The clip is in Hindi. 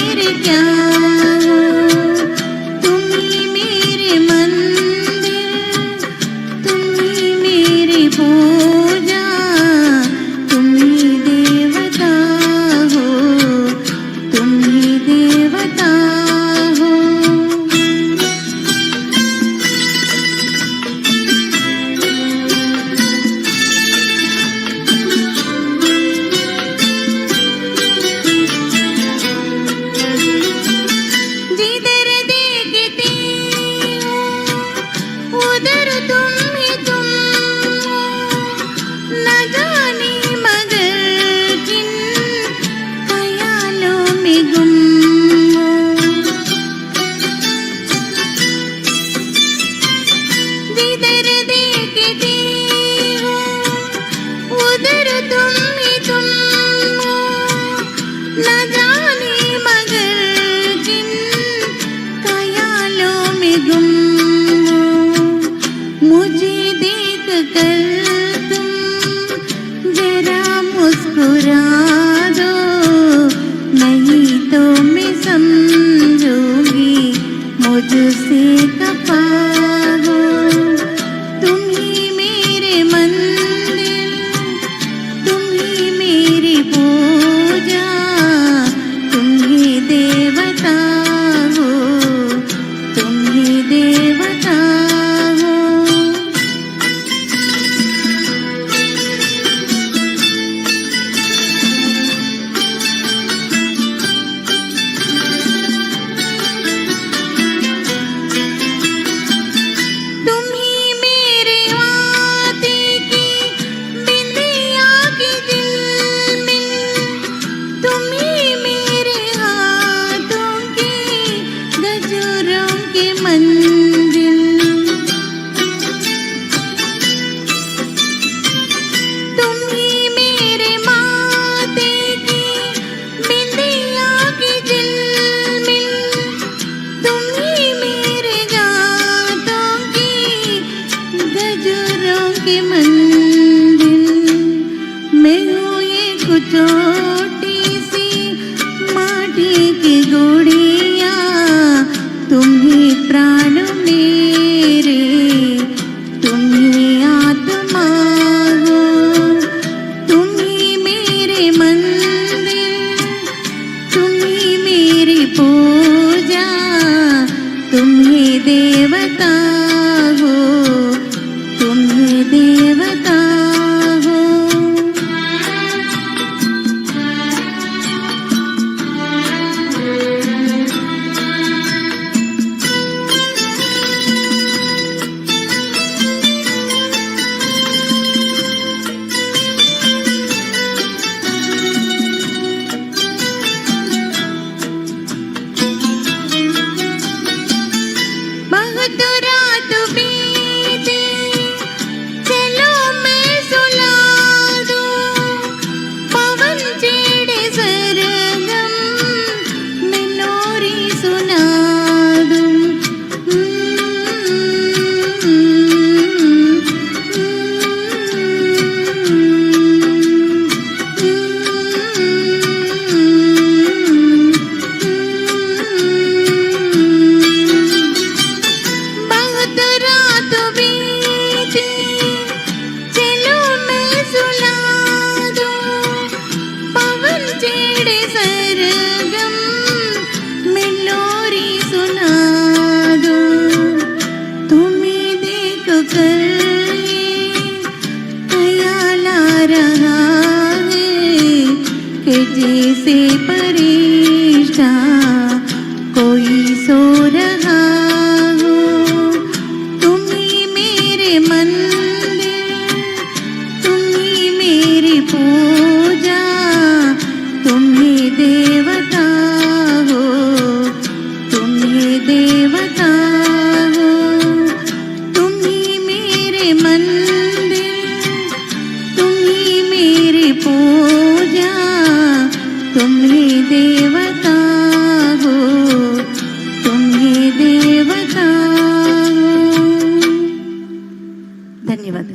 मेरे क्या हो, तुम ही मेरे मंदिर, तुम ही मेरी पूजा, तुम ही देवता हो, तुम ही देवता हो। जिधर देखती हूँ उधर तुम ही तुम हो, न जाने मगर किन ख्यालों में गुम हो। जिधर देखती हूँ उधर तुम ही तुम हो, न जाने मगर किन ख्यालों में गुम हो। मुझे देख कर तुम जरा मुस्कुरा दो, नहीं तो मैं समझूंगी मुझसे खफा हो। तुम ही मेरे मंदिर, तुम ही मेरी पूजा, तुम ही देवता हो, तुम ही देवता हो। तुम ही मेरे वादे की बिंदिया की झिलमिल, तुम ही मेरे हाथों की गजरों की मंजिल। तुम ही मेरे माथे की बिंदिया की झिलमिल, तुम ही मेरे गाँठों की गजरों की मंजिल। मैं हूँ एक छोटी सी माटी की गुड़िया, तुम ही प्राण मेरे, तुम ही आत्मा हो। तुम ही मेरे मंदिर, तुम ही मेरी पूजा, तुम ही देवता हो, तुम ही देवता हो। बहुत रात बीती, चलो मैं सुला दूं, पवन छेड़े सरगम, मैं लोरी सुना दूं। बहुत रात बीती, चलो मैं सुला दूं, पवन छेड़े सरगम, मैं लोरी सुना दूं। तुम्हें देख कर ये ख्याल आ रहा है कि जैसे परेशान कोई सो रहा हो। तुम ही मेरे मंदिर, तुम ही मेरी पूजा, तुम ही देवता हो, तुम ही देवता हो। तुम ही मेरे मंदिर, तुम ही मेरी पूजा, तुम ही देवता हो, तुम ही देवता हो। धन्यवाद।